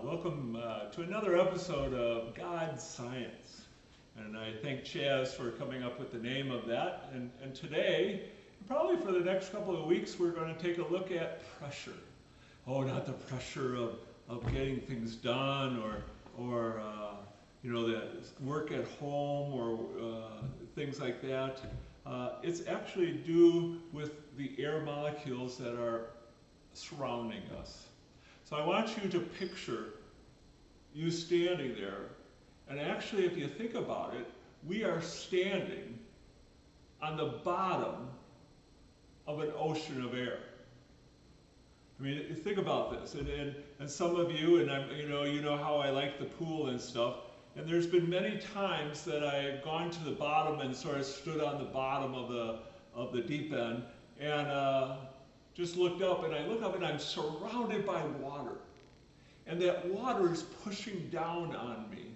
Welcome to another episode of God Science. And I thank Chaz for coming up with the name of that. And today, probably for the next couple of weeks, we're going to take a look at pressure. Oh, not the pressure of getting things done or the work at home or things like that. It's actually due with the air molecules that are surrounding us. So I want you to picture you standing there, and actually if you think about it, we are standing on the bottom of an ocean of air. I mean, think about this, and some of you, and you know how I like the pool and stuff, and there's been many times that I've gone to the bottom and sort of stood on the bottom of the deep end, and just looked up, and I look up and I'm surrounded by water. And that water is pushing down on me.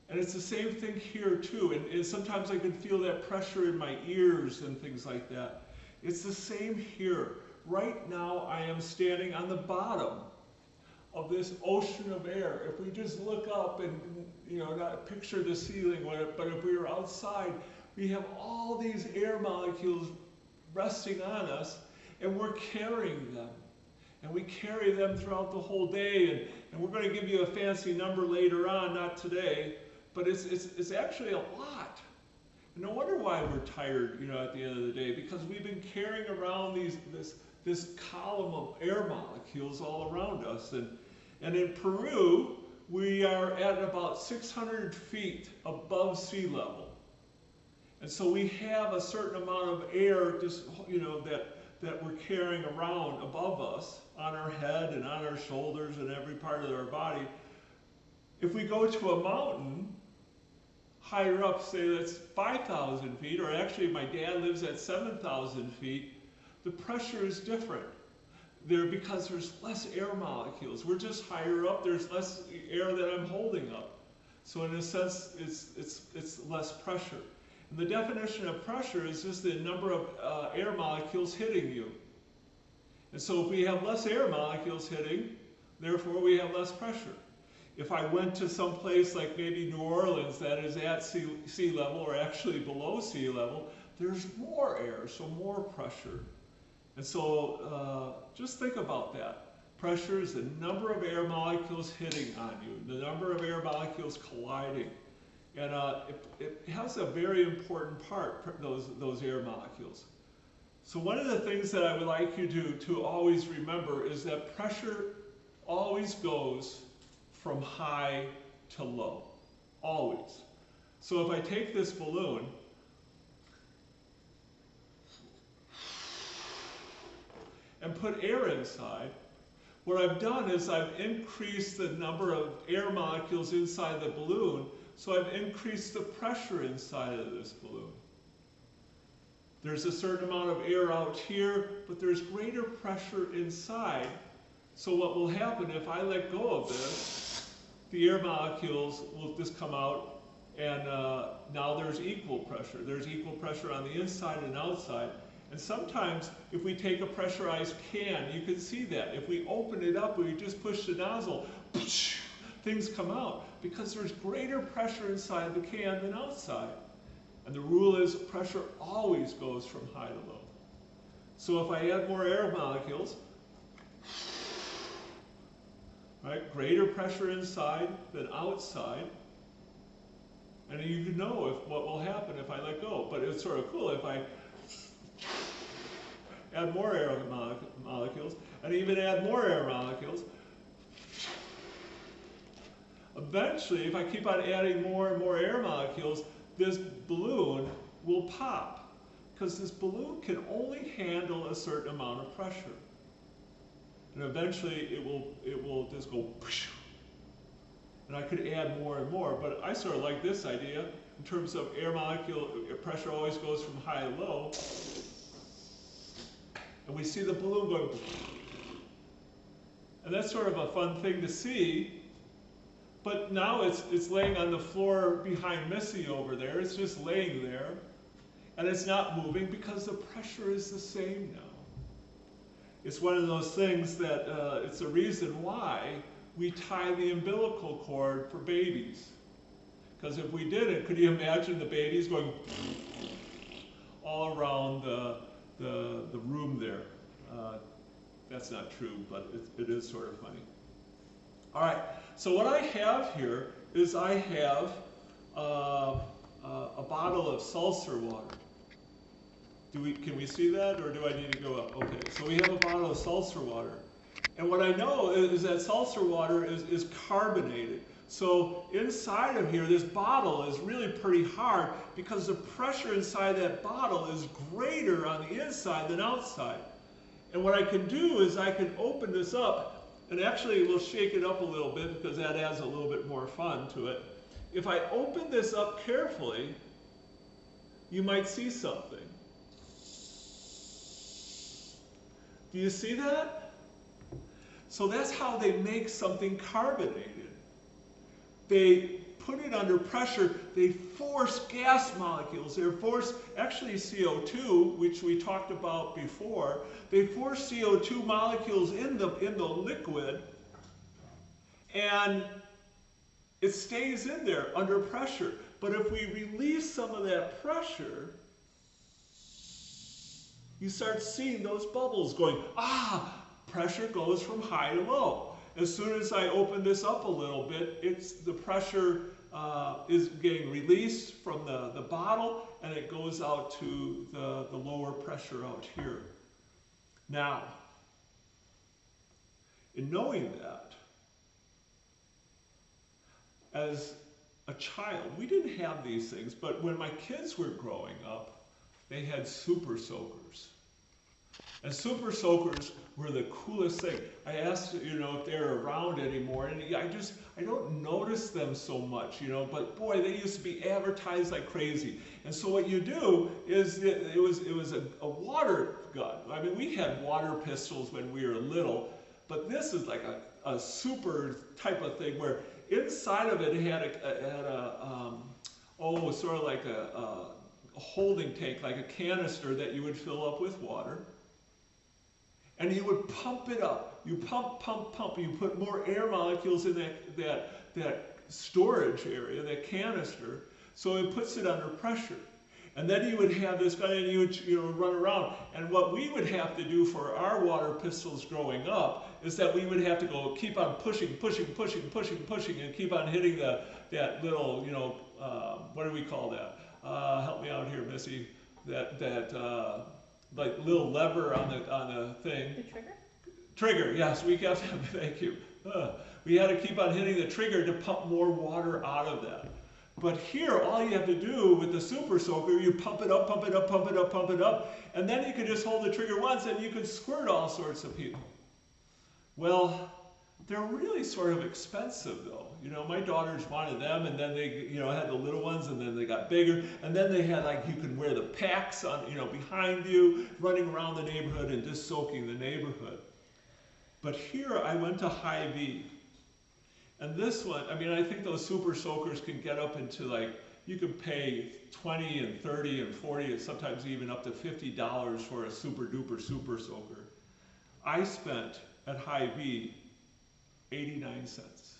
And it's the same thing here too. And sometimes I can feel that pressure in my ears and things like that. It's the same here. Right now I am standing on the bottom of this ocean of air. If we just look up and not picture the ceiling, but if we were outside, we have all these air molecules resting on us, and we're carrying them. And we carry them throughout the whole day, and we're going to give you a fancy number later on, not today, but it's actually a lot. And no wonder why we're tired, at the end of the day, because we've been carrying around this column of air molecules all around us. And in Peru, we are at about 600 feet above sea level. And so we have a certain amount of air just, that we're carrying around above us, on our head and on our shoulders and every part of our body. If we go to a mountain higher up, say that's 5,000 feet, or actually my dad lives at 7,000 feet, the pressure is different there because there's less air molecules. We're just higher up, there's less air that I'm holding up. So in a sense, it's less pressure. And the definition of pressure is just the number of air molecules hitting you. And so if we have less air molecules hitting, therefore we have less pressure. If I went to some place like maybe New Orleans that is at sea level or actually below sea level, there's more air, so more pressure. And so just think about that. Pressure is the number of air molecules hitting on you, the number of air molecules colliding. And it has a very important part, those air molecules. So one of the things that I would like you to always remember is that pressure always goes from high to low, always. So if I take this balloon and put air inside, what I've done is I've increased the number of air molecules inside the balloon. So I've increased the pressure inside of this balloon. There's a certain amount of air out here, but there's greater pressure inside. So what will happen if I let go of this, the air molecules will just come out, and now there's equal pressure. There's equal pressure on the inside and outside. And sometimes if we take a pressurized can, you can see that. If we open it up, we just push the nozzle, things come out because there's greater pressure inside the can than outside. And the rule is pressure always goes from high to low. So if I add more air molecules, right, greater pressure inside than outside, and you can know what will happen if I let go. But it's sort of cool if I add more air molecules, and even add more air molecules. Eventually, if I keep on adding more and more air molecules, this balloon will pop, because this balloon can only handle a certain amount of pressure. And eventually, it will just go, and I could add more and more. But I sort of like this idea in terms of air molecule pressure always goes from high to low, and we see the balloon going, and that's sort of a fun thing to see. But now it's laying on the floor behind Missy over there. It's just laying there. And it's not moving because the pressure is the same now. It's one of those things that it's a reason why we tie the umbilical cord for babies. Because if we didn't, could you imagine the babies going all around the room there? That's not true, but it is sort of funny. All right, so what I have here is I have a bottle of seltzer water. Can we see that, or do I need to go up? Okay, so we have a bottle of seltzer water. And what I know is that seltzer water is carbonated. So inside of here, this bottle is really pretty hard because the pressure inside that bottle is greater on the inside than outside. And what I can do is I can open this up, and actually we'll shake it up a little bit because that adds a little bit more fun to it. If I open this up carefully, you might see something. Do you see that? So that's how they make something carbonated. They put it under pressure, they force gas molecules, they force, actually CO2, which we talked about before, they force CO2 molecules in the liquid, and it stays in there under pressure. But if we release some of that pressure, you start seeing those bubbles going, pressure goes from high to low. As soon as I open this up a little bit, the pressure is getting released from the bottle, and it goes out to the lower pressure out here. Now, in knowing that, as a child, we didn't have these things, but when my kids were growing up, they had super soakers. And super soakers were the coolest thing. I asked, if they're around anymore, and I don't notice them so much, but boy, they used to be advertised like crazy. And so what you do is, it was a water gun. I mean, we had water pistols when we were little, but this is like a super type of thing where inside of it had sort of like a holding tank, like a canister that you would fill up with water. And you would pump it up. You pump, pump, pump. You put more air molecules in that storage area, that canister, so it puts it under pressure. And then you would have this gun, and you would run around. And what we would have to do for our water pistols growing up is that we would have to keep on pushing, and keep on hitting that little, what do we call that? Help me out here, Missy. Like little lever on the thing. The trigger? Trigger, yes, we kept, thank you. We had to keep on hitting the trigger to pump more water out of that. But here, all you have to do with the super soaker, you pump it up, pump it up, pump it up, pump it up, and then you can just hold the trigger once and you can squirt all sorts of people. Well, they're really sort of expensive though. My daughters wanted them, and then they, had the little ones, and then they got bigger, and then they had you can wear the packs on, behind you, running around the neighborhood and just soaking the neighborhood. But here I went to Hy-Vee, and this one, I think those super soakers can get up into you can pay $20 and $30 and $40 and sometimes even up to $50 for a super duper super soaker. I spent at Hy-Vee 89 cents.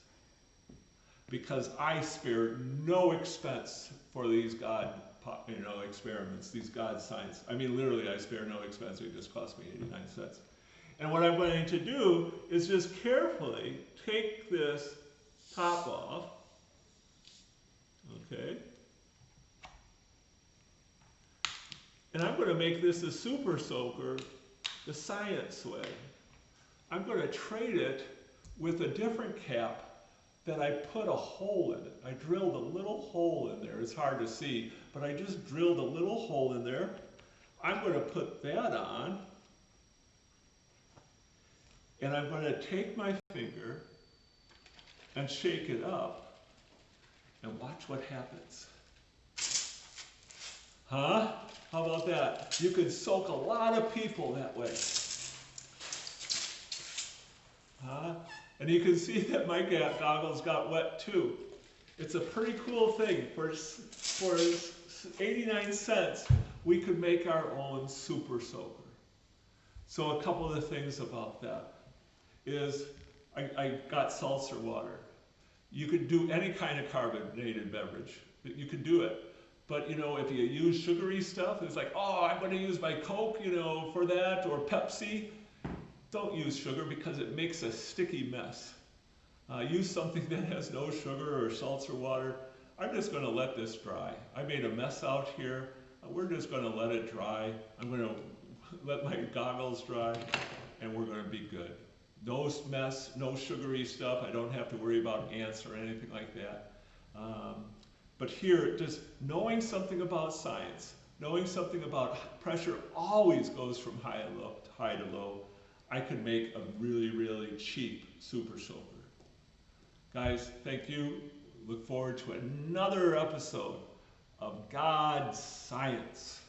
Because I spared no expense for these God, experiments, these God science. Literally, I spared no expense. It just cost me 89 cents. And what I'm going to do is just carefully take this top off. Okay. And I'm going to make this a super soaker the science way. I'm going to trade it with a different cap that I put a hole in it. I drilled a little hole in there. It's hard to see, but I just drilled a little hole in there. I'm going to put that on, and I'm going to take my finger and shake it up, and watch what happens. Huh? How about that? You could soak a lot of people that way. Huh? And you can see that my goggles got wet too. It's a pretty cool thing. For 89 cents, we could make our own super soaker. So a couple of the things about that is I got seltzer water. You could do any kind of carbonated beverage. You could do it. But you know, if you use sugary stuff, it's like, oh, I'm going to use my Coke, you know, for that, or Pepsi. Don't use sugar because it makes a sticky mess. Use something that has no sugar or seltzer water. I'm just going to let this dry. I made a mess out here. We're just going to let it dry. I'm going to let my goggles dry, and we're going to be good. No mess, no sugary stuff. I don't have to worry about ants or anything like that. But here, just knowing something about science, knowing something about pressure always goes from high to low. I can make a really, really cheap super soaker. Guys, thank you. Look forward to another episode of God's Science.